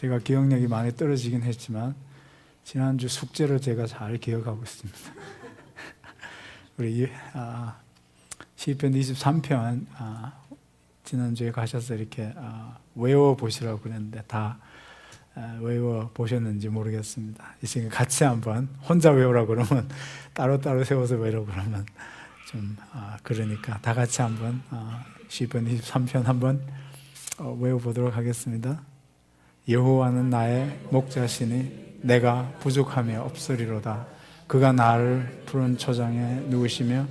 제가 기억력이 많이 떨어지긴 했지만 지난주 숙제를 제가 잘 기억하고 있습니다. 우리 시편 23편 지난주에 가셔서 이렇게 외워보시라고 그랬는데 다 외워보셨는지 모르겠습니다. 이 시간 같이 한번 혼자 외우라고 그러면 따로따로 세워서 외우라고 그러면 좀 그러니까 다 같이 한번 시편 23편 한번 외워보도록 하겠습니다. 여호와는 나의 목자시니 내가 부족함이 없으리로다. 그가 나를 푸른 초장에 누우시며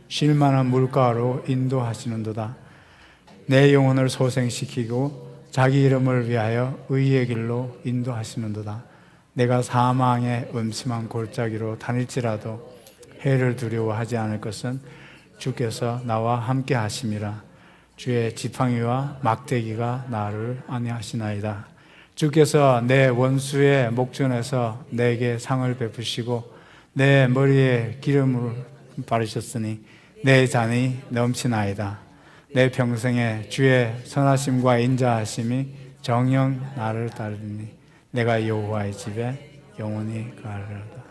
쉴만한 물가로 인도하시는도다. 내 영혼을 소생시키고 자기 이름을 위하여 의의 길로 인도하시는도다. 내가 사망의 음침한 골짜기로 다닐지라도 해를 두려워하지 않을 것은 주께서 나와 함께 하심이라. 주의 지팡이와 막대기가 나를 안위하시나이다. 주께서 내 원수의 목전에서 내게 상을 베푸시고 내 머리에 기름을 바르셨으니 내 잔이 넘치나이다. 내 평생에 주의 선하심과 인자하심이 정녕 나를 따르니 내가 여호와의 집에 영원히 가리로다.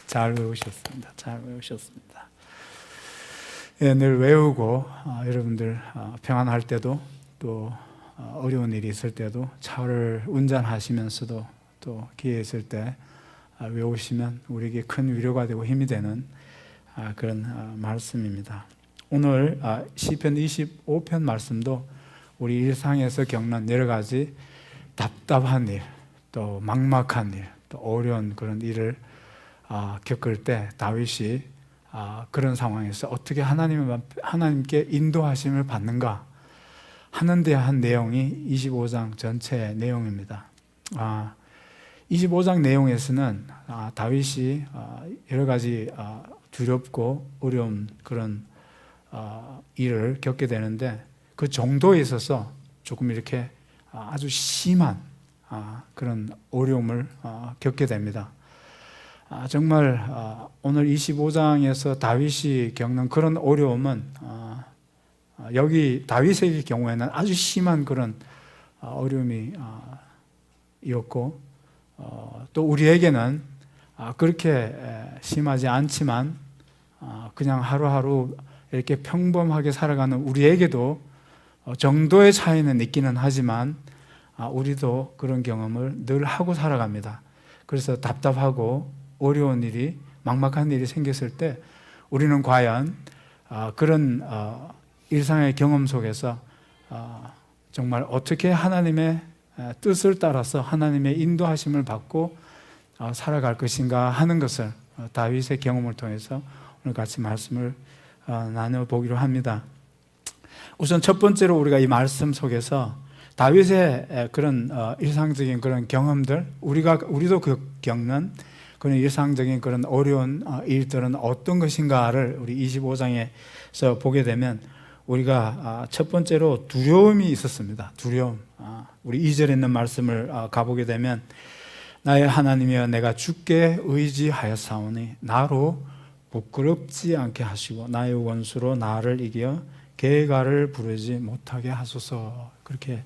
잘 외우셨습니다. 잘 외우셨습니다. 예, 늘 외우고 여러분들 평안할 때도 또 어려운 일이 있을 때도 차를 운전하시면서도 또 기회 있을 때 외우시면 우리에게 큰 위로가 되고 힘이 되는 그런 말씀입니다. 오늘 시편 25편 말씀도 우리 일상에서 겪는 여러 가지 답답한 일, 또 막막한 일, 또 어려운 그런 일을 겪을 때 다윗이 그런 상황에서 어떻게 하나님께 인도하심을 받는가 하는 대한 내용이 25장 전체의 내용입니다. 25장 내용에서는 다윗이 여러 가지 두렵고 어려운 그런 일을 겪게 되는데 그 정도에 있어서 조금 이렇게 아주 심한 그런 어려움을 겪게 됩니다. 정말 오늘 25장에서 다윗이 겪는 그런 어려움은 여기 다윗의 경우에는 아주 심한 그런 어려움이 었고 또 우리에게는 그렇게 심하지 않지만 그냥 하루하루 이렇게 평범하게 살아가는 우리에게도 정도의 차이는 있기는 하지만 우리도 그런 경험을 늘 하고 살아갑니다. 그래서 답답하고 어려운 일이 막막한 일이 생겼을 때 우리는 과연 그런 일상의 경험 속에서 정말 어떻게 하나님의 뜻을 따라서 하나님의 인도하심을 받고 살아갈 것인가 하는 것을 다윗의 경험을 통해서 오늘 같이 말씀을 나눠보기로 합니다. 우선 첫 번째로 우리가 이 말씀 속에서 다윗의 그런 일상적인 그런 경험들, 우리도 겪는 그런 일상적인 그런 어려운 일들은 어떤 것인가를 우리 25장에서 보게 되면 우리가 첫 번째로 두려움이 있었습니다. 두려움. 우리 2절에 있는 말씀을 가보게 되면 나의 하나님이여 내가 주께 의지하였사오니 나로 부끄럽지 않게 하시고 나의 원수로 나를 이겨 계가를 부르지 못하게 하소서. 그렇게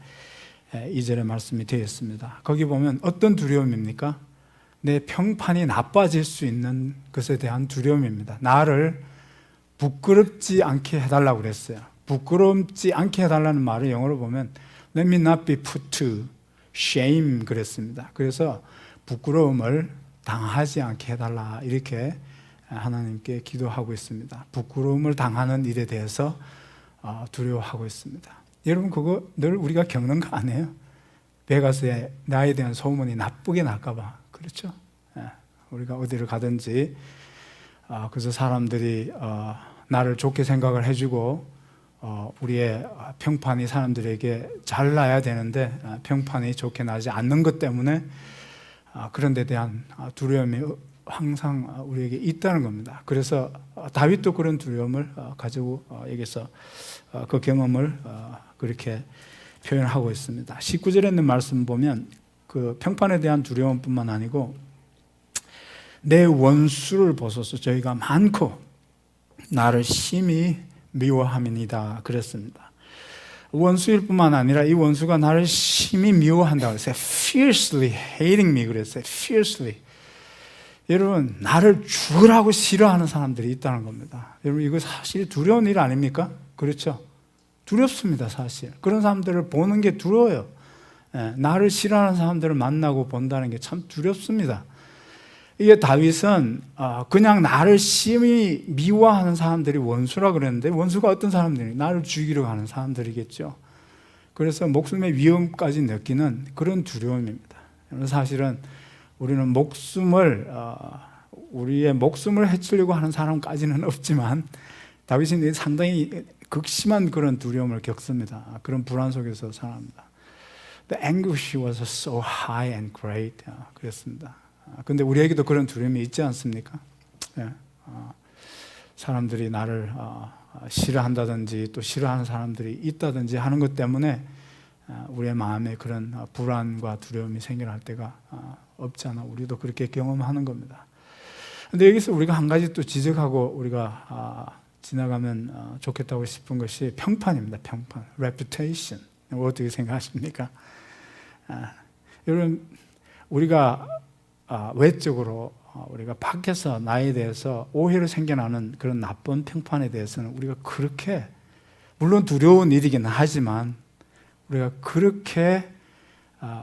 2절의 말씀이 되어 있습니다. 거기 보면 어떤 두려움입니까? 내 평판이 나빠질 수 있는 것에 대한 두려움입니다. 나를 부끄럽지 않게 해달라고 그랬어요. 부끄럽지 않게 해달라는 말을 영어로 보면 Let me not be put to shame 그랬습니다. 그래서 부끄러움을 당하지 않게 해달라 이렇게 하나님께 기도하고 있습니다. 부끄러움을 당하는 일에 대해서 두려워하고 있습니다. 여러분 그거 늘 우리가 겪는 거 아니에요? 베가스에 나에 대한 소문이 나쁘게 날까 봐. 그렇죠? 우리가 어디를 가든지 그래서 사람들이 나를 좋게 생각을 해주고 우리의 평판이 사람들에게 잘 나야 되는데 평판이 좋게 나지 않는 것 때문에 그런 데 대한 두려움이 항상 우리에게 있다는 겁니다. 그래서 다윗도 그런 두려움을 가지고 여기서 그 경험을 그렇게 표현하고 있습니다. 19절에 있는 말씀 보면 그 평판에 대한 두려움뿐만 아니고 내 원수를 보소서 저희가 많고 나를 심히 미워함이니이다 그랬습니다. 원수일 뿐만 아니라 이 원수가 나를 심히 미워한다고 했어요. Fiercely hating me 그랬어요. Fiercely. 여러분, 나를 죽으라고 싫어하는 사람들이 있다는 겁니다. 여러분, 이거 사실 두려운 일 아닙니까? 그렇죠? 두렵습니다, 사실. 그런 사람들을 보는 게 두려워요. 나를 싫어하는 사람들을 만나고 본다는 게 참 두렵습니다. 이게 다윗은 그냥 나를 심히 미워하는 사람들이 원수라 그랬는데, 원수가 어떤 사람들이 나를 죽이려고 하는 사람들이겠죠. 그래서 목숨의 위험까지 느끼는 그런 두려움입니다. 사실은 우리는 우리의 목숨을 해치려고 하는 사람까지는 없지만, 다윗은 상당히 극심한 그런 두려움을 겪습니다. 그런 불안 속에서 살아갑니다. The anguish was so high and great. 그랬습니다. 근데 우리에게도 그런 두려움이 있지 않습니까? 사람들이 나를 싫어한다든지 또 싫어하는 사람들이 있다든지 하는 것 때문에 우리의 마음에 그런 불안과 두려움이 생겨날 때가 없지 않아 우리도 그렇게 경험하는 겁니다. 근데 여기서 우리가 한 가지 또 지적하고 우리가 지나가면 좋겠다고 싶은 것이 평판입니다. 평판, reputation. 어떻게 생각하십니까? 여러분, 우리가 외적으로 우리가 밖에서 나에 대해서 오해로 생겨나는 그런 나쁜 평판에 대해서는 우리가 그렇게, 물론 두려운 일이긴 하지만 우리가 그렇게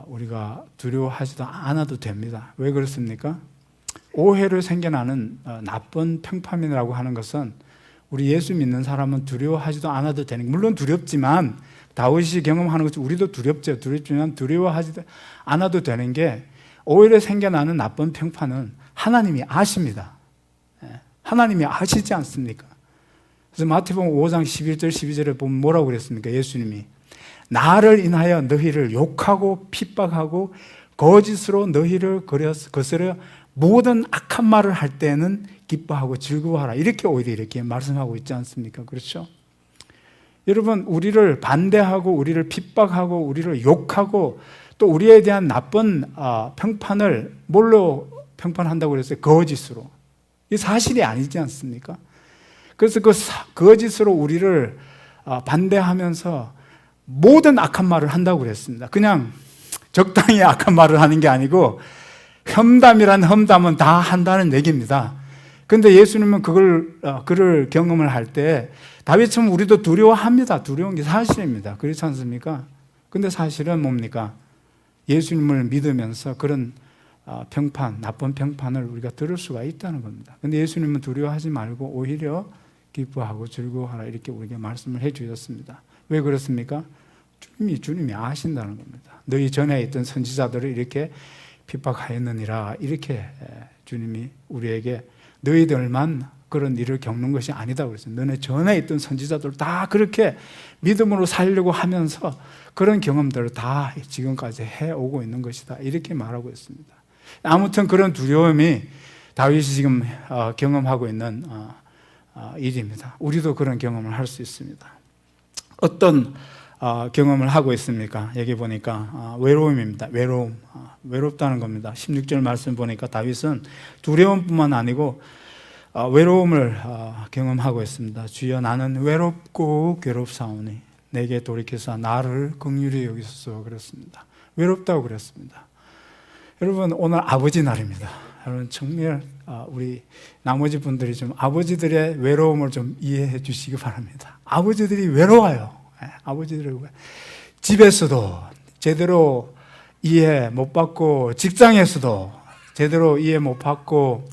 우리가 두려워하지도 않아도 됩니다. 왜 그렇습니까? 오해로 생겨나는 나쁜 평판이라고 하는 것은 우리 예수 믿는 사람은 두려워하지도 않아도 되는, 물론 두렵지만 다윗이 경험하는 것이 우리도 두렵죠. 두렵지만 두려워하지도 않아도 되는 게, 오히려 생겨나는 나쁜 평판은 하나님이 아십니다. 하나님이 아시지 않습니까? 그래서 마태복음 5장 11절 12절에 보면 뭐라고 그랬습니까? 예수님이 나를 인하여 너희를 욕하고 핍박하고 거짓으로 너희를 거스려 모든 악한 말을 할 때는 기뻐하고 즐거워하라, 이렇게 오히려 이렇게 말씀하고 있지 않습니까? 그렇죠? 여러분, 우리를 반대하고 우리를 핍박하고 우리를 욕하고 또 우리에 대한 나쁜 평판을 뭘로 평판한다고 그랬어요? 거짓으로. 이게 사실이 아니지 않습니까? 그래서 그 거짓으로 우리를 반대하면서 모든 악한 말을 한다고 그랬습니다. 그냥 적당히 악한 말을 하는 게 아니고 험담이란 험담은 다 한다는 얘기입니다. 그런데 예수님은 그를 경험을 할 때 다윗처럼 우리도 두려워합니다. 두려운 게 사실입니다. 그렇지 않습니까? 근데 사실은 뭡니까? 예수님을 믿으면서 그런 평판, 나쁜 평판을 우리가 들을 수가 있다는 겁니다. 근데 예수님은 두려워하지 말고 오히려 기뻐하고 즐거워하라, 이렇게 우리에게 말씀을 해 주셨습니다. 왜 그렇습니까? 주님이 아신다는 겁니다. 너희 전에 있던 선지자들을 이렇게 핍박하였느니라, 이렇게 주님이 우리에게 너희들만 그런 일을 겪는 것이 아니다 그랬어요. 너네 전에 있던 선지자들 다 그렇게 믿음으로 살려고 하면서 그런 경험들을 다 지금까지 해오고 있는 것이다, 이렇게 말하고 있습니다. 아무튼 그런 두려움이 다윗이 지금 경험하고 있는 일입니다. 우리도 그런 경험을 할 수 있습니다. 어떤 경험을 하고 있습니까? 여기 보니까 외로움입니다. 외롭다는 겁니다. 16절 말씀 보니까 다윗은 두려움뿐만 아니고 외로움을 경험하고 있습니다. 주여, 나는 외롭고 괴롭사오니 내게 돌이켜서 나를 긍휼히 여기소서 그랬습니다. 외롭다고 그랬습니다. 여러분, 오늘 아버지 날입니다. 여러분, 정말 우리 나머지 분들이 좀 아버지들의 외로움을 좀 이해해 주시기 바랍니다. 아버지들이 외로워요. 아버지들이 집에서도 제대로 이해 못 받고, 직장에서도 제대로 이해 못 받고,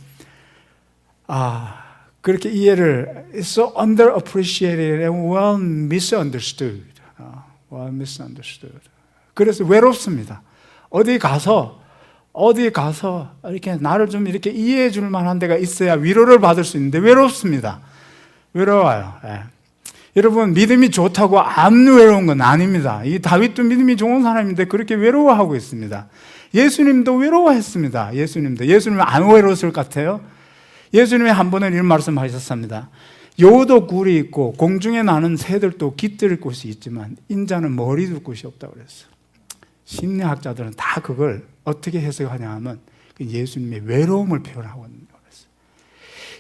그렇게 이해를 so underappreciated and well misunderstood. 그래서 외롭습니다. 어디 가서 이렇게 나를 좀 이렇게 이해해 줄 만한 데가 있어야 위로를 받을 수 있는데 외롭습니다. 외로워요. 여러분, 믿음이 좋다고 안 외로운 건 아닙니다. 이 다윗도 믿음이 좋은 사람인데 그렇게 외로워하고 있습니다. 예수님도 외로워했습니다. 예수님은 안 외로웠을 것 같아요. 예수님이 한 번은 이런 말씀하셨습니다. 여우도 굴이 있고 공중에 나는 새들도 깃들 곳이 있지만 인자는 머리 둘 곳이 없다고 그랬어요. 심리학자들은 다 그걸 어떻게 해석하냐 하면 예수님의 외로움을 표현하고 있는 거예요.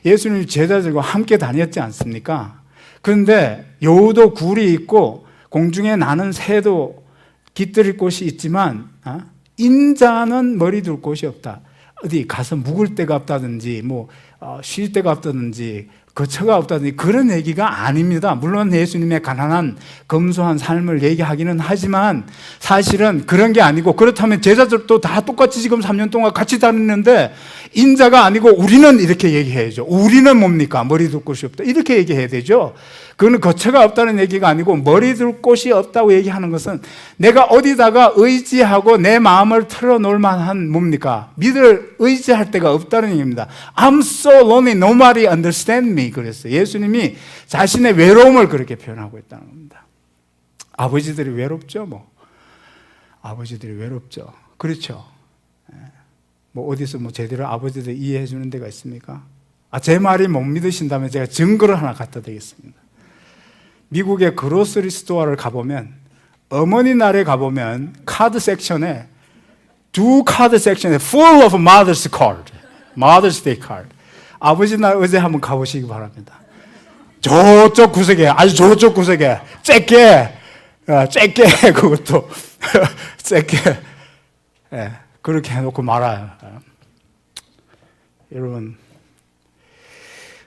예수님이 제자들과 함께 다녔지 않습니까? 그런데 여우도 굴이 있고 공중에 나는 새도 깃들일 곳이 있지만 인자는 머리 둘 곳이 없다. 어디 가서 묵을 데가 없다든지 쉴 데가 없다든지 거처가 없다든지 그런 얘기가 아닙니다. 물론 예수님의 가난한 검소한 삶을 얘기하기는 하지만 사실은 그런 게 아니고, 그렇다면 제자들도 다 똑같이 지금 3년 동안 같이 다니는데 인자가 아니고 우리는 이렇게 얘기해야죠. 우리는 뭡니까? 머리 둘 곳이 없다, 이렇게 얘기해야 되죠. 그거는 거처가 없다는 얘기가 아니고 머리 둘 곳이 없다고 얘기하는 것은 내가 어디다가 의지하고 내 마음을 털어놓을 만한 뭡니까? 믿을 의지할 데가 없다는 얘기입니다. I'm so lonely, nobody understand me. 그랬어요. 예수님이 자신의 외로움을 그렇게 표현하고 있다는 겁니다. 아버지들이 외롭죠, 아버지들이 외롭죠. 그렇죠. 어디서 제대로 아버지들 이해해 주는 데가 있습니까? 제 말이 못 믿으신다면 제가 증거를 하나 갖다 드리겠습니다. 미국의 그로서리 스토어를 가보면, 어머니 날에 가보면 카드 섹션에 두 카드 섹션에 full of mother's card, mother's day card. 아버지 날 어제 한번 가보시기 바랍니다. 저쪽 구석에, 아주 저쪽 구석에 쬐게 그것도 쬐게 그렇게 해놓고 말아요. 여러분,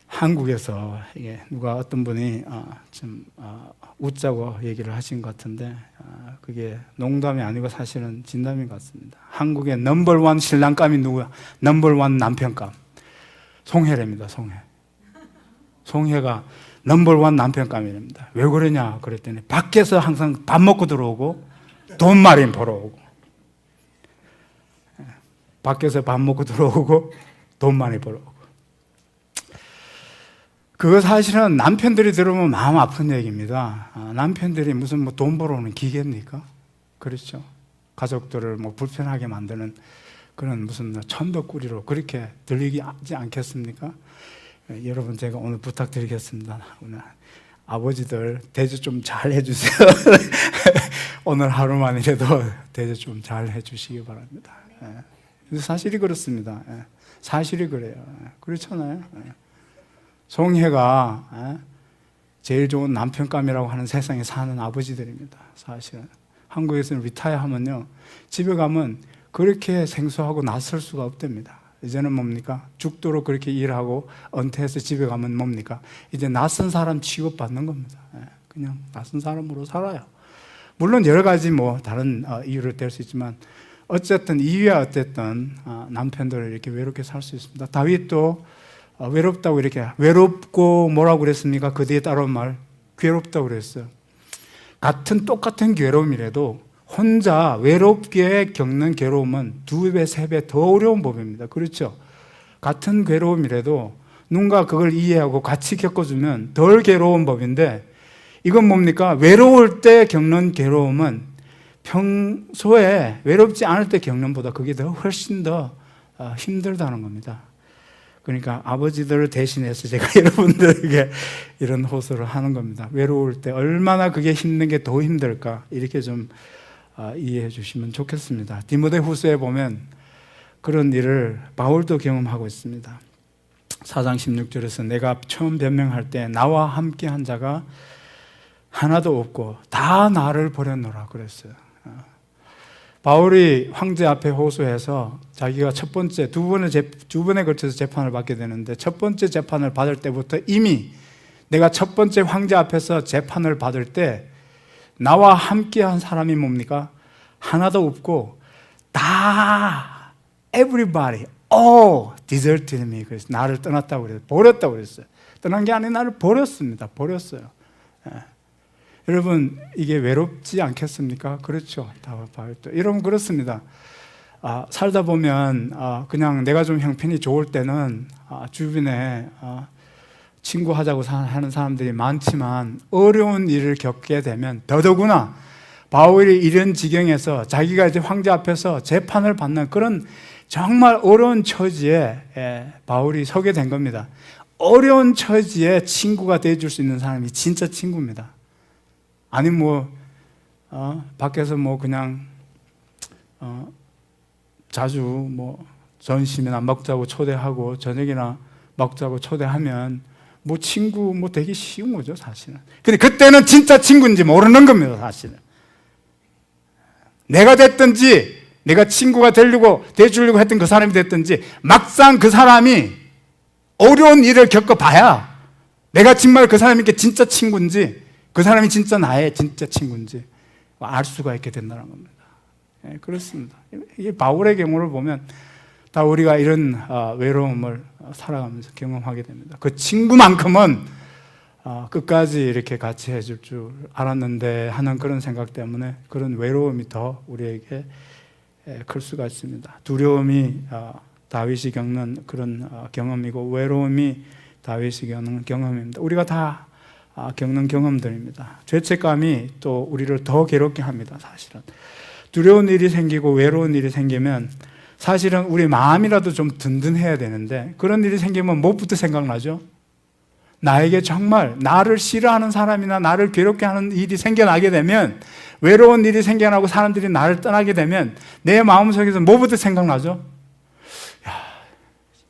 한국에서 이게 누가 어떤 분이 좀 웃자고 얘기를 하신 것 같은데 그게 농담이 아니고 사실은 진담인 것 같습니다. 한국의 넘버원 신랑감이 누구야? 넘버원 남편감. 송혜랍니다. 송혜가 넘버원 남편감이랍니다. 왜 그러냐 그랬더니 밖에서 항상 밥 먹고 들어오고 돈 많이 벌어오고, 밖에서 밥 먹고 들어오고 돈 많이 벌어오고. 그거 사실은 남편들이 들으면 마음 아픈 얘기입니다. 남편들이 무슨 돈 벌어오는 기계입니까? 그렇죠. 가족들을 불편하게 만드는 그런 무슨 천덕꾸리로 그렇게 들리지 않겠습니까? 여러분, 제가 오늘 부탁드리겠습니다. 오늘 아버지들 대접 좀 잘 해주세요. 오늘 하루만이라도 대접 좀 잘 해주시기 바랍니다. 사실이 그렇습니다. 사실이 그래요. 그렇잖아요. 송혜가 제일 좋은 남편감이라고 하는 세상에 사는 아버지들입니다. 사실은 한국에서는 리타이어 하면요, 집에 가면 그렇게 생소하고 낯설 수가 없답니다. 이제는 뭡니까? 죽도록 그렇게 일하고 은퇴해서 집에 가면 뭡니까? 이제 낯선 사람 취급받는 겁니다. 그냥 낯선 사람으로 살아요. 물론 여러 가지 다른 이유를 댈 수 있지만 어쨌든 이유야 어쨌든 남편들을 이렇게 외롭게 살 수 있습니다. 다윗도 외롭다고 이렇게, 외롭고 뭐라고 그랬습니까? 그 뒤에 따라온 말, 괴롭다고 그랬어요. 똑같은 괴로움이라도 혼자 외롭게 겪는 괴로움은 2배, 3배 더 어려운 법입니다. 그렇죠? 같은 괴로움이라도 누군가 그걸 이해하고 같이 겪어주면 덜 괴로운 법인데, 이건 뭡니까? 외로울 때 겪는 괴로움은 평소에 외롭지 않을 때 겪는 보다 그게 훨씬 더 힘들다는 겁니다. 그러니까 아버지들을 대신해서 제가 여러분들에게 이런 호소를 하는 겁니다. 외로울 때 얼마나 그게 힘든 게 더 힘들까, 이렇게 좀 이해해 주시면 좋겠습니다. 디모데후서에 보면 그런 일을 바울도 경험하고 있습니다. 4장 16절에서 내가 처음 변명할 때 나와 함께 한 자가 하나도 없고 다 나를 버렸노라 그랬어요. 바울이 황제 앞에 호소해서 자기가 두 번에 걸쳐서 재판을 받게 되는데, 첫 번째 재판을 받을 때부터 이미 내가 첫 번째 황제 앞에서 재판을 받을 때 나와 함께한 사람이 뭡니까? 하나도 없고 다 everybody all deserted me. 그래서 나를 떠났다고 그랬어요. 버렸다고 그랬어요. 떠난 게 아니라 나를 버렸습니다. 버렸어요. 여러분, 이게 외롭지 않겠습니까? 그렇죠. 여러분, 그렇습니다. 살다 보면 그냥 내가 좀 형편이 좋을 때는 주변에 친구하자고 하는 사람들이 많지만 어려운 일을 겪게 되면 더더구나 바울이 이런 지경에서 자기가 이제 황제 앞에서 재판을 받는 그런 정말 어려운 처지에 바울이 서게 된 겁니다. 어려운 처지에 친구가 돼줄 수 있는 사람이 진짜 친구입니다. 아니 밖에서 그냥 자주 점심이나 먹자고 초대하고 저녁이나 먹자고 초대하면 뭐 친구 뭐 되기 쉬운 거죠, 사실은. 근데 그때는 진짜 친구인지 모르는 겁니다, 사실은. 내가 됐든지 내가 친구가 돼주려고 했던 그 사람이 됐든지 막상 그 사람이 어려운 일을 겪어봐야 내가 정말 그 사람에게 진짜 친구인지 그 사람이 진짜 나의 진짜 친구인지 알 수가 있게 된다는 겁니다. 예, 그렇습니다. 이게 바울의 경우를 보면 다 우리가 이런 외로움을 살아가면서 경험하게 됩니다. 그 친구만큼은 끝까지 이렇게 같이 해줄 줄 알았는데 하는 그런 생각 때문에 그런 외로움이 더 우리에게 클 수가 있습니다. 두려움이 다윗이 겪는 그런 경험이고 외로움이 다윗이 겪는 경험입니다. 우리가 다 겪는 경험들입니다. 죄책감이 또 우리를 더 괴롭게 합니다. 사실은 두려운 일이 생기고 외로운 일이 생기면 사실은 우리 마음이라도 좀 든든해야 되는데 그런 일이 생기면 무엇부터 생각나죠? 나에게 정말 나를 싫어하는 사람이나 나를 괴롭게 하는 일이 생겨나게 되면 외로운 일이 생겨나고 사람들이 나를 떠나게 되면 내 마음속에서 뭐부터 생각나죠? 야,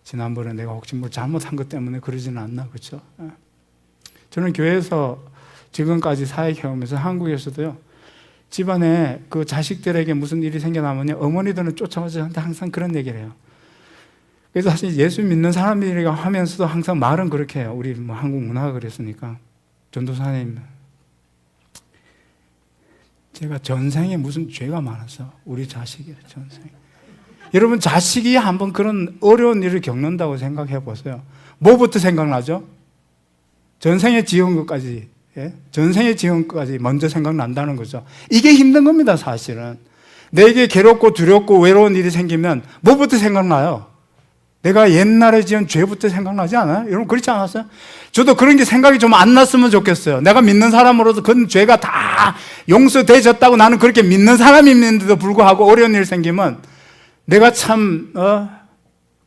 지난번에 내가 혹시 뭐 잘못한 것 때문에 그러지는 않나, 그렇죠? 저는 교회에서 지금까지 사역해오면서 한국에서도요, 집안에 그 자식들에게 무슨 일이 생겨나면요, 어머니들은 쫓아와서 저한테 항상 그런 얘기를 해요. 그래서 사실 예수 믿는 사람들이라 하면서도 항상 말은 그렇게 해요. 우리 뭐 한국 문화가 그랬으니까. 전도사님, 제가 전생에 무슨 죄가 많아서 우리 자식이 전생에. 여러분, 자식이 한번 그런 어려운 일을 겪는다고 생각해 보세요. 뭐부터 생각나죠? 전생에 지은 것까지, 예? 전생에 지은 것까지 먼저 생각난다는 거죠. 이게 힘든 겁니다, 사실은. 내게 괴롭고 두렵고 외로운 일이 생기면 뭐부터 생각나요? 내가 옛날에 지은 죄부터 생각나지 않아요? 여러분, 그렇지 않았어요? 저도 그런 게 생각이 좀 안 났으면 좋겠어요. 내가 믿는 사람으로서 그 죄가 다 용서되졌다고 나는 그렇게 믿는 사람인데도 불구하고 어려운 일 생기면 내가 참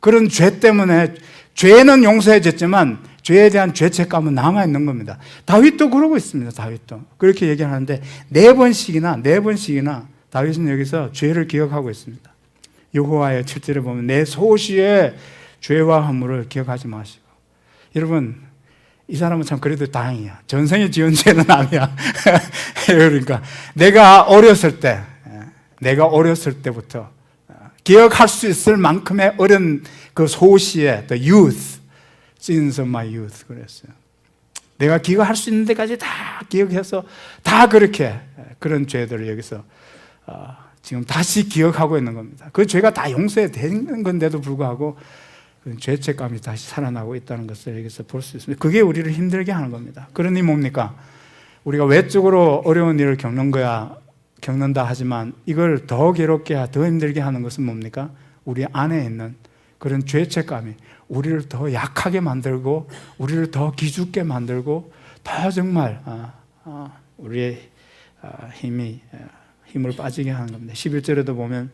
그런 죄 때문에, 죄는 용서해졌지만 죄에 대한 죄책감은 남아있는 겁니다. 다윗도 그러고 있습니다. 다윗도 그렇게 얘기하는데 네 번씩이나 다윗은 여기서 죄를 기억하고 있습니다. 여호와의 7절에 보면 내 소시의 죄와 허물을 기억하지 마시고. 여러분, 이 사람은 참 그래도 다행이야. 전생에 지은 죄는 아니야. 그러니까 내가 어렸을 때부터 기억할 수 있을 만큼의 어린 그 소시의 the youth, sins of my youth 그랬어요. 내가 기억할 수 있는 데까지 다 기억해서 다 그렇게 그런 죄들을 여기서 지금 다시 기억하고 있는 겁니다. 그 죄가 다 용서되는 건데도 불구하고 그 죄책감이 다시 살아나고 있다는 것을 여기서 볼 수 있습니다. 그게 우리를 힘들게 하는 겁니다. 그러니 뭡니까? 우리가 외적으로 어려운 일을 겪는다 하지만 이걸 더 괴롭게, 더 힘들게 하는 것은 뭡니까? 우리 안에 있는 그런 죄책감이 우리를 더 약하게 만들고 우리를 더 기죽게 만들고 더 정말 우리의 힘을 빠지게 하는 겁니다. 11절에도 보면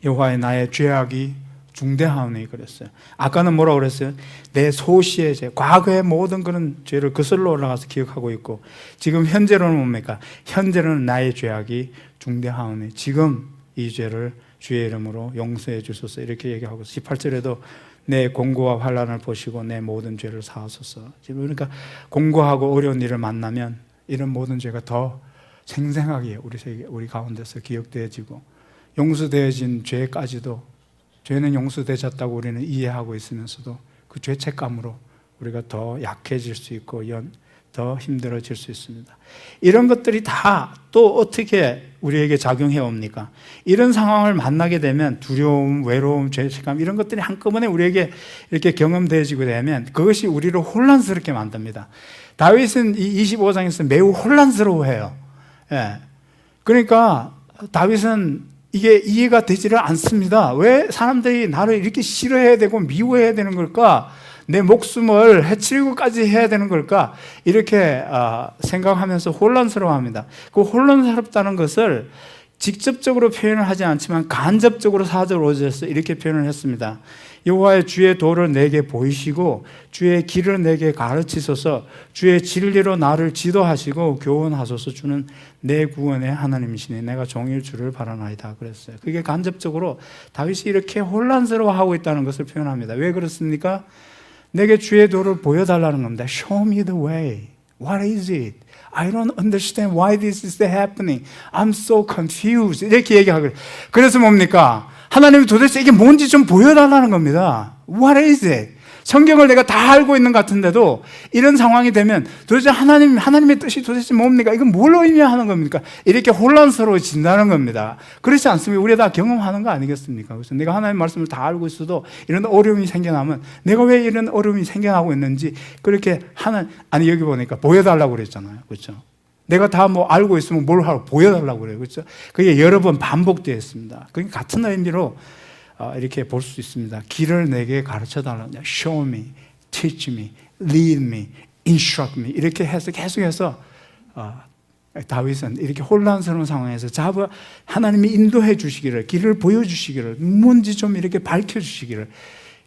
여호와의 나의 죄악이 중대하오니 그랬어요. 아까는 뭐라고 그랬어요? 내 소시의 죄, 과거의 모든 그런 죄를 거슬러 올라가서 기억하고 있고 지금 현재로는 뭡니까? 현재로는 나의 죄악이 중대하오니 지금 이 죄를 주의 이름으로 용서해 주소서 이렇게 얘기하고 18절에도 내 공고와 환난을 보시고 내 모든 죄를 사하소서. 그러니까 공고하고 어려운 일을 만나면 이런 모든 죄가 더 생생하게 우리 가운데서 기억되어지고 용서되어진 죄까지도 죄는 용서되셨다고 우리는 이해하고 있으면서도 그 죄책감으로 우리가 더 약해질 수 있고 더 힘들어질 수 있습니다. 이런 것들이 다 또 어떻게 우리에게 작용해 옵니까? 이런 상황을 만나게 되면 두려움, 외로움, 죄책감 이런 것들이 한꺼번에 우리에게 이렇게 경험되어지게 되면 그것이 우리를 혼란스럽게 만듭니다. 다윗은 이 25장에서 매우 혼란스러워해요. 예. 그러니까 다윗은 이게 이해가 되지를 않습니다. 왜 사람들이 나를 이렇게 싫어해야 되고 미워해야 되는 걸까? 내 목숨을 해치려고까지 해야 되는 걸까? 이렇게 생각하면서 혼란스러워합니다. 그 혼란스럽다는 것을 직접적으로 표현을 하지 않지만 간접적으로 4절 5절에서 이렇게 표현을 했습니다. 여호와의 주의 도를 내게 보이시고 주의 길을 내게 가르치소서. 주의 진리로 나를 지도하시고 교훈하소서. 주는 내 구원의 하나님이시니 내가 종일 주를 바라나이다 그랬어요. 그게 간접적으로 다윗이 이렇게 혼란스러워하고 있다는 것을 표현합니다. 왜 그렇습니까? 내게 주의 도를 보여달라는 겁니다. Show me the way. What is it? I don't understand why this is happening. I'm so confused. 이렇게 얘기하고 그래서 뭡니까? 하나님이 도대체 이게 뭔지 좀 보여달라는 겁니다. What is it? 성경을 내가 다 알고 있는 것 같은데도 이런 상황이 되면 도대체 하나님의 뜻이 도대체 뭡니까? 이건 뭘 의미하는 겁니까? 이렇게 혼란스러워진다는 겁니다. 그렇지 않습니까? 우리 다 경험하는 거 아니겠습니까? 그래서 내가 하나님의 말씀을 다 알고 있어도 이런 어려움이 생겨나면 내가 왜 이런 어려움이 생겨나고 있는지 그렇게 아니 여기 보니까 보여달라고 그랬잖아요. 그렇죠? 내가 다 뭐 알고 있으면 뭘 하러 보여달라고 그래요. 그렇죠? 그게 여러 번 반복되어 있습니다. 그러니까 같은 의미로 이렇게 볼 수 있습니다. 길을 내게 가르쳐 달라. Show me, teach me, lead me, instruct me. 이렇게 해서 계속해서 다윗은 이렇게 혼란스러운 상황에서 하나님이 인도해 주시기를, 길을 보여주시기를, 뭔지 좀 이렇게 밝혀주시기를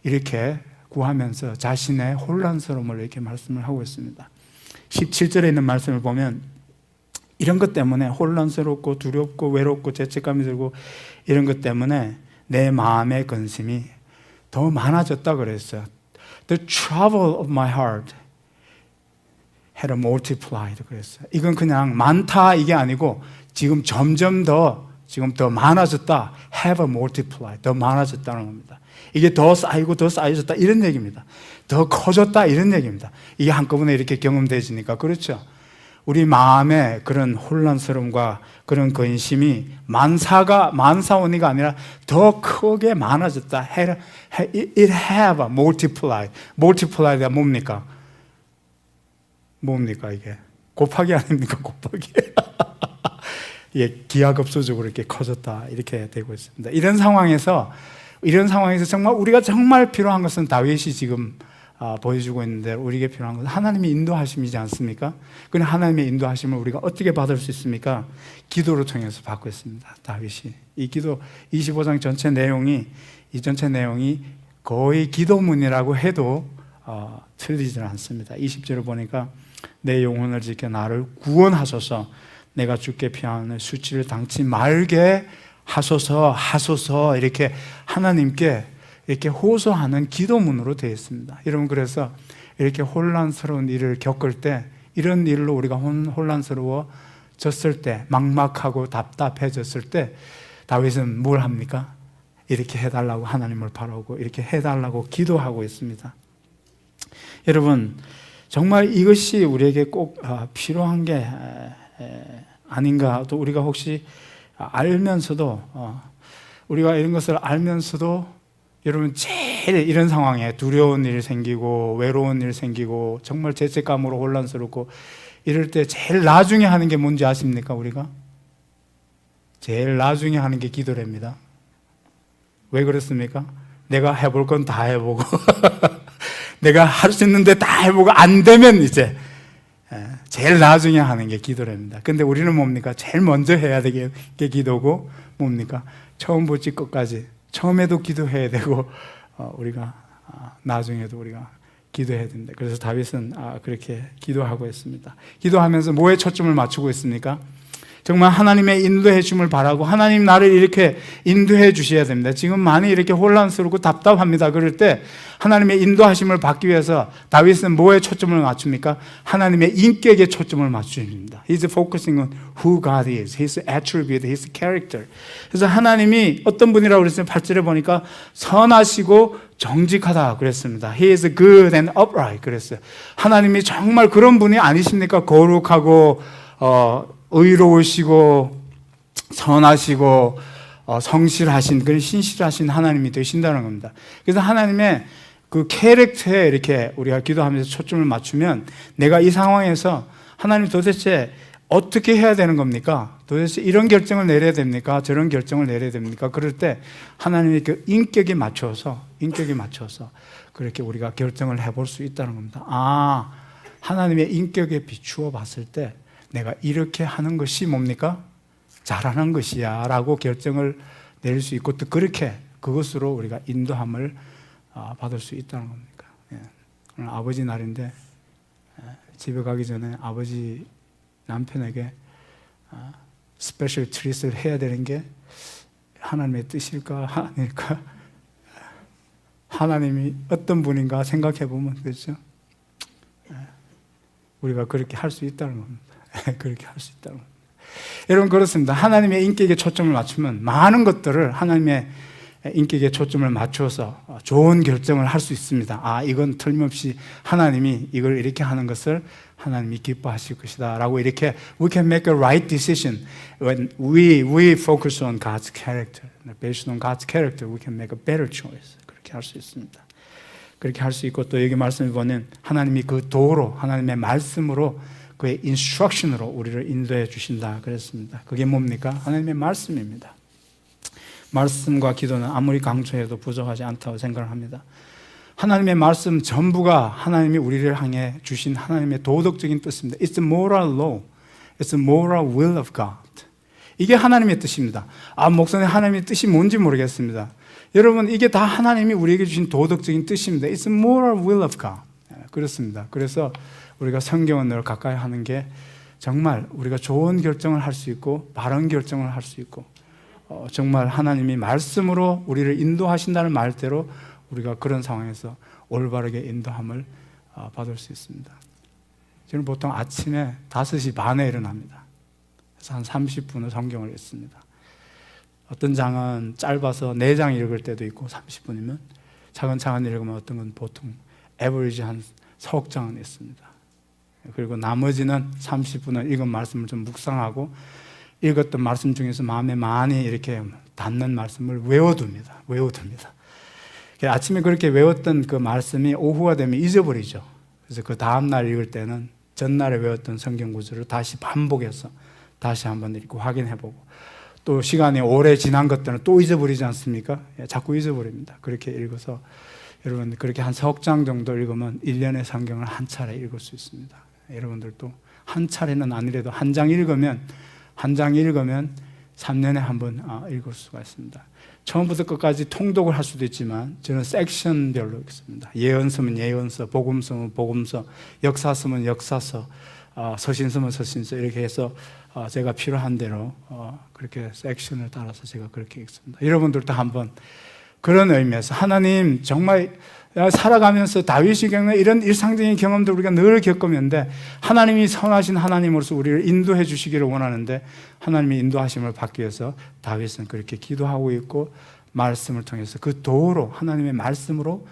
이렇게 구하면서 자신의 혼란스러움을 이렇게 말씀을 하고 있습니다. 17절에 있는 말씀을 보면 이런 것 때문에 혼란스럽고 두렵고 외롭고 죄책감이 들고 이런 것 때문에 내 마음의 근심이 더 많아졌다 그랬어요. The trouble of my heart had multiplied 그랬어요. 이건 그냥 많다 이게 아니고 지금 점점 더 많아졌다. have multiplied 더 많아졌다는 겁니다. 이게 더 쌓이고 더 쌓여졌다 이런 얘기입니다. 더 커졌다 이런 얘기입니다. 이게 한꺼번에 이렇게 경험되지니까 그렇죠. 우리 마음의 그런 혼란스러움과 그런 근심이 만사원이가 아니라 더 크게 많아졌다. It have multiplied. multiplied가 뭡니까? 이게? 곱하기 아닙니까? 곱하기. 예, 기하급수적으로 이렇게 커졌다. 이렇게 되고 있습니다. 이런 상황에서 정말 우리가 정말 필요한 것은 다윗이 지금 보여주고 있는데 우리에게 필요한 것은 하나님의 인도하심이지 않습니까? 그럼 하나님의 인도하심을 우리가 어떻게 받을 수 있습니까? 기도를 통해서 받고 있습니다. 다윗이 이 기도 25장 전체 내용이 거의 기도문이라고 해도 틀리지 않습니다. 20절을 보니까 내 영혼을 지켜 나를 구원하소서 내가 주께 피하는 수치를 당치 말게 하소서 이렇게 하나님께 이렇게 호소하는 기도문으로 되어 있습니다. 여러분 그래서 이렇게 혼란스러운 일을 겪을 때 이런 일로 우리가 혼란스러워졌을 때 막막하고 답답해졌을 때 다윗은 뭘 합니까? 이렇게 해달라고 하나님을 바라고 이렇게 해달라고 기도하고 있습니다. 여러분 정말 이것이 우리에게 꼭 필요한 게 아닌가. 또 우리가 혹시 알면서도 우리가 이런 것을 알면서도 여러분 제일 이런 상황에 두려운 일 생기고 외로운 일 생기고 정말 죄책감으로 혼란스럽고 이럴 때 제일 나중에 하는 게 뭔지 아십니까? 우리가 제일 나중에 하는 게 기도랍니다. 왜 그렇습니까? 내가 해볼 건 다 해보고 내가 할 수 있는데 다 해보고 안 되면 이제 제일 나중에 하는 게 기도랍니다. 근데 우리는 뭡니까? 제일 먼저 해야 되는 게 기도고 뭡니까? 처음부터 끝까지 처음에도 기도해야 되고 우리가 나중에도 우리가 기도해야 된다. 그래서 다윗은 그렇게 기도하고 있습니다. 기도하면서 뭐에 초점을 맞추고 있습니까? 정말 하나님의 인도해 줌을 바라고 하나님 나를 이렇게 인도해 주셔야 됩니다. 지금 많이 이렇게 혼란스럽고 답답합니다. 그럴 때 하나님의 인도하심을 받기 위해서 다윗은 뭐에 초점을 맞춥니까? 하나님의 인격에 초점을 맞춥니다. He's focusing on who God is, His attribute, His character. 그래서 하나님이 어떤 분이라고 그랬어요? 8절에 보니까 선하시고 정직하다 그랬습니다. He is good and upright 그랬어요. 하나님이 정말 그런 분이 아니십니까? 거룩하고 의로우시고 선하시고 성실하신 그런 신실하신 하나님이 되신다는 겁니다. 그래서 하나님의 그 캐릭터에 이렇게 우리가 기도하면서 초점을 맞추면 내가 이 상황에서 하나님 도대체 어떻게 해야 되는 겁니까? 도대체 이런 결정을 내려야 됩니까? 저런 결정을 내려야 됩니까? 그럴 때 하나님의 그 인격에 맞춰서 그렇게 우리가 결정을 해볼 수 있다는 겁니다. 하나님의 인격에 비추어 봤을 때 내가 이렇게 하는 것이 뭡니까? 잘하는 것이야 라고 결정을 내릴 수 있고 또 그렇게 그것으로 우리가 인도함을 받을 수 있다는 겁니다. 오늘 아버지 날인데 집에 가기 전에 아버지 남편에게 스페셜 트릿을 해야 되는 게 하나님의 뜻일까 아닐까? 하나님이 어떤 분인가 생각해 보면 그렇죠? 우리가 그렇게 할 수 있다는 겁니다. 그렇게 할 수 있다는 겁니다. 여러분 그렇습니다. 하나님의 인격에 초점을 맞추면 많은 것들을 하나님의 인격에 초점을 맞춰서 좋은 결정을 할 수 있습니다. 아, 이건 틀림없이 하나님이 이걸 이렇게 하는 것을 하나님이 기뻐하실 것이다 라고 이렇게 we can make a right decision when we focus on God's character. Based on God's character, we can make a better choice. 그렇게 할 수 있습니다. 그렇게 할 수 있고 또 여기 말씀을 보면 하나님이 그 도로, 하나님의 말씀으로 그의 인스트럭션으로 우리를 인도해 주신다 그랬습니다. 그게 뭡니까? 하나님의 말씀입니다. 말씀과 기도는 아무리 강조해도 부족하지 않다고 생각을 합니다. 하나님의 말씀 전부가 하나님이 우리를 향해 주신 하나님의 도덕적인 뜻입니다. It's a moral law. It's a moral will of God. 이게 하나님의 뜻입니다. 아, 목사님 하나님의 뜻이 뭔지 모르겠습니다. 여러분 이게 다 하나님이 우리에게 주신 도덕적인 뜻입니다. It's a moral will of God. 그렇습니다. 그래서 우리가 성경을 늘 가까이 하는 게 정말 우리가 좋은 결정을 할 수 있고 바른 결정을 할 수 있고 정말 하나님이 말씀으로 우리를 인도하신다는 말대로 우리가 그런 상황에서 올바르게 인도함을 받을 수 있습니다. 저는 보통 아침에 5시 반에 일어납니다. 그래서 한 30분을 성경을 읽습니다. 어떤 장은 짧아서 4장 읽을 때도 있고 30분이면 차근차근 읽으면 어떤 건 보통 에버리지 한 4장은 읽습니다. 그리고 나머지는 30분을 읽은 말씀을 좀 묵상하고 읽었던 말씀 중에서 마음에 많이 이렇게 닿는 말씀을 외워둡니다. 아침에 그렇게 외웠던 그 말씀이 오후가 되면 잊어버리죠. 그래서 그 다음날 읽을 때는 전날에 외웠던 성경 구절을 다시 반복해서 다시 한번 읽고 확인해보고 또 시간이 오래 지난 것들은 또 잊어버리지 않습니까? 자꾸 잊어버립니다. 그렇게 읽어서 여러분 그렇게 한 3장 정도 읽으면 1년의 성경을 한 차례 읽을 수 있습니다. 여러분들도 한 차례는 아니래도 한 장 읽으면 3년에 한 번 읽을 수가 있습니다. 처음부터 끝까지 통독을 할 수도 있지만 저는 섹션별로 읽습니다. 예언서면 예언서, 복음서면 복음서, 역사서면 역사서, 서신서면 서신서 이렇게 해서 제가 필요한 대로 그렇게 섹션을 따라서 제가 그렇게 읽습니다. 여러분들도 한번 그런 의미에서 하나님 정말 살아가면서 다윗이 겪는 이런 일상적인 경험도 우리가 늘 겪으면데 하나님이 선하신 하나님으로서 우리를 인도해 주시기를 원하는데 하나님의 인도하심을 받기 위해서 다윗은 그렇게 기도하고 있고 말씀을 통해서 그 도로 하나님의 말씀으로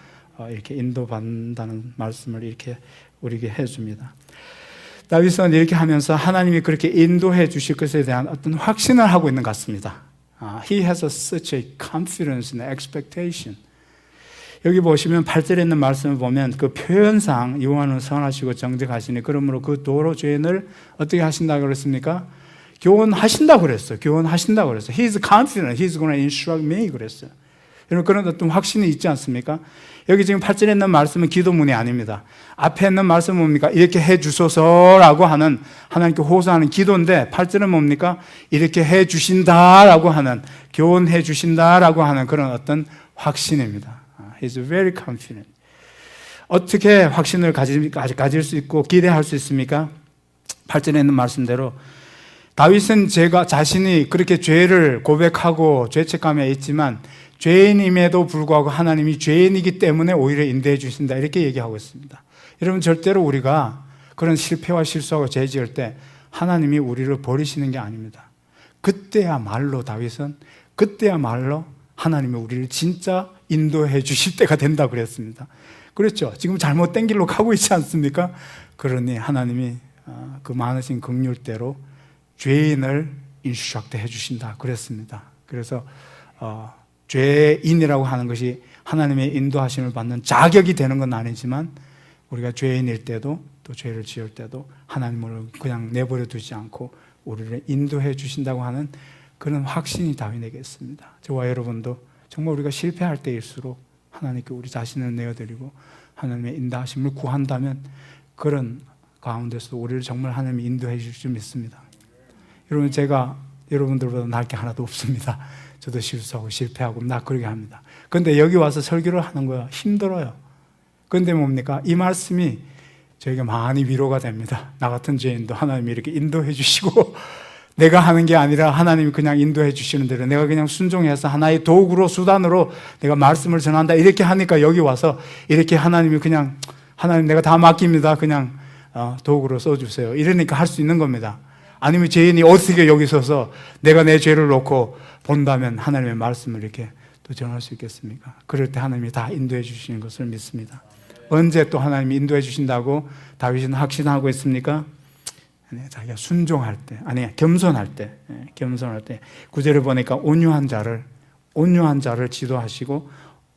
이렇게 인도받는다는 말씀을 이렇게 우리에게 해줍니다. 다윗은 이렇게 하면서 하나님이 그렇게 인도해 주실 것에 대한 어떤 확신을 하고 있는 것 같습니다. He has such a confidence and expectation. 여기 보시면 8절에 있는 말씀을 보면 그 표현상 여호와는 선하시고 정직하시니 그러므로 그 도로 죄인을 어떻게 하신다고 그랬습니까? 교훈하신다고 그랬어요. He's confident. He's going to instruct me 그랬어요. 여러분 그런 어떤 확신이 있지 않습니까? 여기 지금 8절에 있는 말씀은 기도문이 아닙니다. 앞에 있는 말씀은 뭡니까? 이렇게 해 주소서라고 하는 하나님께 호소하는 기도인데 8절은 뭡니까? 이렇게 해 주신다라고 하는 교훈해 주신다라고 하는 그런 어떤 확신입니다. He's very confident. 어떻게 확신을 가질 수 있고 기대할 수 있습니까? 8절에 있는 말씀대로 다윗은 자신이 그렇게 죄를 고백하고 죄책감에 있지만 죄인임에도 불구하고 하나님이 죄인이기 때문에 오히려 인도해 주신다 이렇게 얘기하고 있습니다. 여러분 절대로 우리가 그런 실패와 실수하고 죄 지을 때 하나님이 우리를 버리시는 게 아닙니다. 그때야말로 다윗은 하나님이 우리를 진짜 인도해 주실 때가 된다고 그랬습니다. 그렇죠? 지금 잘못된 길로 가고 있지 않습니까? 그러니 하나님이 그 많으신 긍휼대로 죄인을 인struct 해주신다 그랬습니다. 그래서 죄인이라고 하는 것이 하나님의 인도하심을 받는 자격이 되는 건 아니지만 우리가 죄인일 때도 또 죄를 지을 때도 하나님을 그냥 내버려 두지 않고 우리를 인도해 주신다고 하는 그런 확신이 다윗에게 있습니다. 저와 여러분도 정말 우리가 실패할 때일수록 하나님께 우리 자신을 내어드리고 하나님의 인도하심을 구한다면 그런 가운데서 우리를 정말 하나님이 인도해 주실 줄 믿습니다. 여러분 제가 여러분들보다 나을 게 하나도 없습니다. 저도 실수하고 실패하고 낯그르게 합니다. 그런데 여기 와서 설교를 하는 거야 힘들어요. 그런데 뭡니까? 이 말씀이 저에게 많이 위로가 됩니다. 나 같은 죄인도 하나님이 이렇게 인도해 주시고 내가 하는 게 아니라 하나님이 그냥 인도해 주시는 대로 내가 그냥 순종해서 하나의 도구로 수단으로 내가 말씀을 전한다 이렇게 하니까 여기 와서 이렇게 하나님이 그냥 하나님 내가 다 맡깁니다 그냥 도구로 써주세요 이러니까 할 수 있는 겁니다. 아니면 죄인이 어떻게 여기 서서 내가 내 죄를 놓고 본다면 하나님의 말씀을 이렇게 또 전할 수 있겠습니까? 그럴 때 하나님이 다 인도해 주시는 것을 믿습니다. 언제 또 하나님이 인도해 주신다고 다윗은 확신하고 있습니까? 자기가 순종할 때, 아니 겸손할 때, 겸손할 때 9절을 보니까 온유한 자를 지도하시고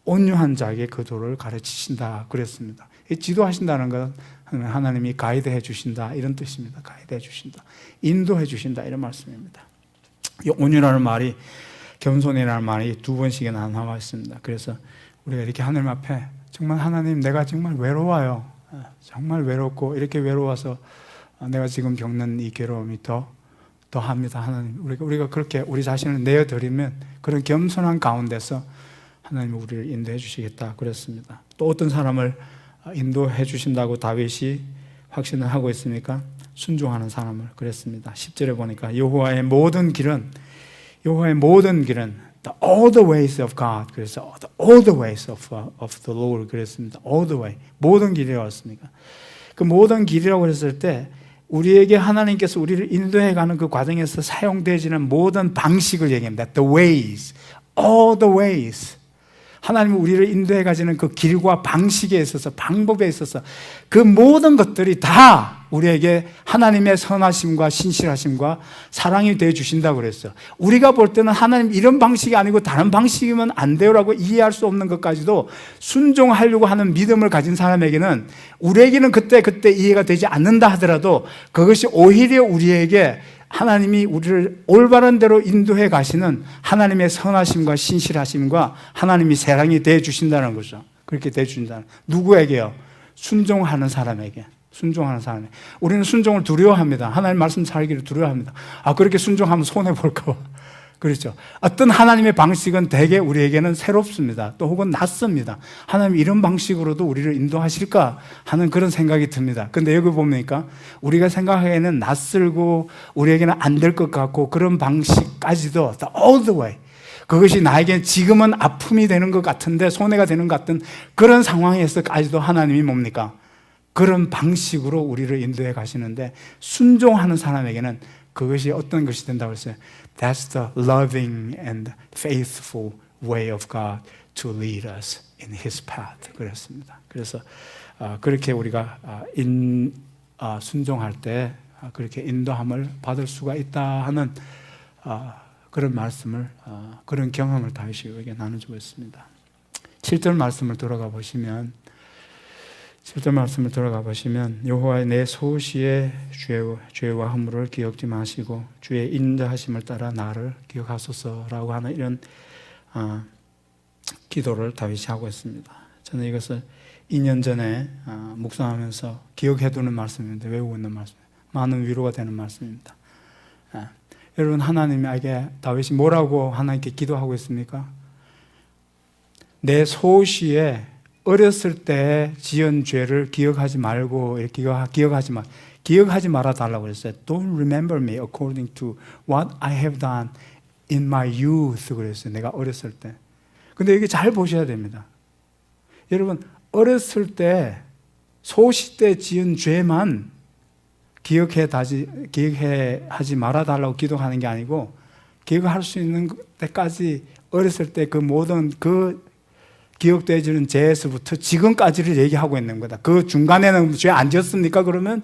온유한 자에게 그 도를 가르치신다 그랬습니다. 이 지도하신다는 건 하나님이 가이드해 주신다 이런 뜻입니다. 가이드해 주신다, 인도해 주신다 이런 말씀입니다. 이 온유라는 말이 겸손이라는 말이 두 번씩이나 나와 있습니다. 그래서 우리가 이렇게 하나님 앞에 정말 하나님 내가 정말 외로워요. 정말 외롭고 이렇게 외로워서 내가 지금 겪는 이 괴로움이 더합니다. 하나님 우리가 그렇게 우리 자신을 내어드리면 그런 겸손한 가운데서 하나님 우리를 인도해 주시겠다 그랬습니다. 또 어떤 사람을 인도해 주신다고 다윗이 확신을 하고 있습니까? 순종하는 사람을 그랬습니다. 10절에 보니까 여호와의 모든 길은 all the ways of God 그래서 all the ways of the Lord 그랬습니다. all the way 모든 길이라고 했습니까? 그 모든 길이라고 했을 때 우리에게 하나님께서 우리를 인도해가는 그 과정에서 사용되지는 모든 방식을 얘기합니다. The ways, all the ways. 하나님이 우리를 인도해가지는 그 길과 방식에 있어서 방법에 있어서 그 모든 것들이 다 우리에게 하나님의 선하심과 신실하심과 사랑이 되어 주신다고 그랬어요. 우리가 볼 때는 하나님 이런 방식이 아니고 다른 방식이면 안 돼요라고 이해할 수 없는 것까지도 순종하려고 하는 믿음을 가진 사람에게는 우리에게는 그때 이해가 되지 않는다 하더라도 그것이 오히려 우리에게 하나님이 우리를 올바른 대로 인도해 가시는 하나님의 선하심과 신실하심과 하나님이 사랑이 되어 주신다는 거죠. 그렇게 되어 주신다는 누구에게요? 순종하는 사람에게. 순종하는 사람에 우리는 순종을 두려워합니다. 하나님 말씀 살기를 두려워합니다. 그렇게 순종하면 손해볼까 봐. 그렇죠. 어떤 하나님의 방식은 대개 우리에게는 새롭습니다. 또 혹은 낯섭니다. 하나님 이런 방식으로도 우리를 인도하실까 하는 그런 생각이 듭니다. 근데 여기 보니까 우리가 생각하기에는 낯설고 우리에게는 안 될 것 같고 그런 방식까지도 all the way 그것이 나에게 지금은 아픔이 되는 것 같은데 손해가 되는 것 같은 그런 상황에서까지도 하나님이 뭡니까? 그런 방식으로 우리를 인도해 가시는데 순종하는 사람에게는 그것이 어떤 것이 된다고 했어요? That's the loving and faithful way of God to lead us in His path. 그랬습니다. 그래서 그렇게 우리가 순종할 때 그렇게 인도함을 받을 수가 있다 하는 그런 말씀을 그런 경험을 다윗이 우리에게 나눠주고 있습니다. 7절 말씀을 돌아가 보시면 7절 말씀을 돌아가 보시면 여호와의 내 소시의 죄와 허물을 기억지 마시고 주의 인자하심을 따라 나를 기억하소서라고 하는 이런 기도를 다윗이 하고 있습니다. 저는 이것을 2년 전에 묵상하면서 기억해두는 말씀인데 외우고 있는 말씀입니다. 많은 위로가 되는 말씀입니다. 여러분 하나님에게 다윗이 뭐라고 하나님께 기도하고 있습니까? 내 소시에 어렸을 때 지은 죄를 기억하지 말고 기억하지 말아 달라고 그랬어요. Don't remember me according to what I have done in my youth 그랬어요. 내가 어렸을 때. 근데 여기 잘 보셔야 됩니다. 여러분 어렸을 때 소시 때 지은 죄만 기억하지 말아 달라고 기도하는 게 아니고 기억할 수 있는 때까지 어렸을 때 그 모든 기억되어지는 죄에서부터 지금까지를 얘기하고 있는 거다. 그 중간에는 죄 안 지었습니까? 그러면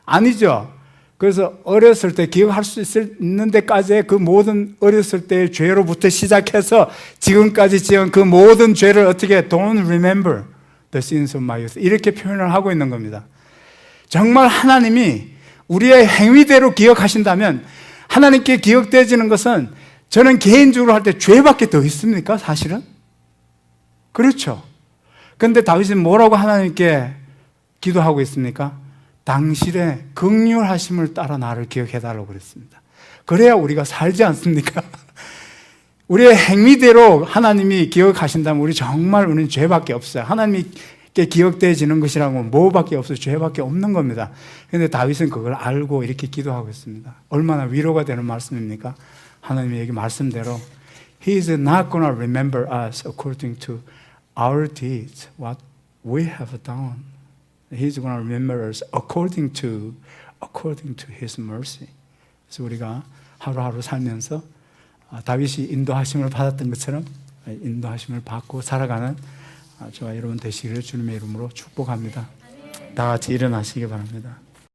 아니죠. 그래서 어렸을 때 기억할 수 있는 데까지의 그 모든 어렸을 때의 죄로부터 시작해서 지금까지 지은 그 모든 죄를 어떻게 Don't remember the sins of my youth 이렇게 표현을 하고 있는 겁니다. 정말 하나님이 우리의 행위대로 기억하신다면 하나님께 기억되어지는 것은 저는 개인적으로 할 때 죄밖에 더 있습니까? 사실은? 그렇죠. 그런데 다윗은 뭐라고 하나님께 기도하고 있습니까? 당신의 긍휼하심을 따라 나를 기억해달라고 그랬습니다. 그래야 우리가 살지 않습니까? 우리의 행위대로 하나님이 기억하신다면 우리는 죄밖에 없어요. 하나님이 기억되어지는 것이라고 뭐밖에 없어요. 죄밖에 없는 겁니다. 그런데 다윗은 그걸 알고 이렇게 기도하고 있습니다. 얼마나 위로가 되는 말씀입니까? 하나님의 얘기 말씀대로 He is not going to remember us according to our deeds, what we have done. He is going to remember us according to His mercy. 그래서 우리가 하루하루 살면서 다윗이 인도하심을 받았던 것처럼 인도하심을 받고 살아가는 저와 여러분 되시기를 주님의 이름으로 축복합니다. 다 같이 일어나시기 바랍니다.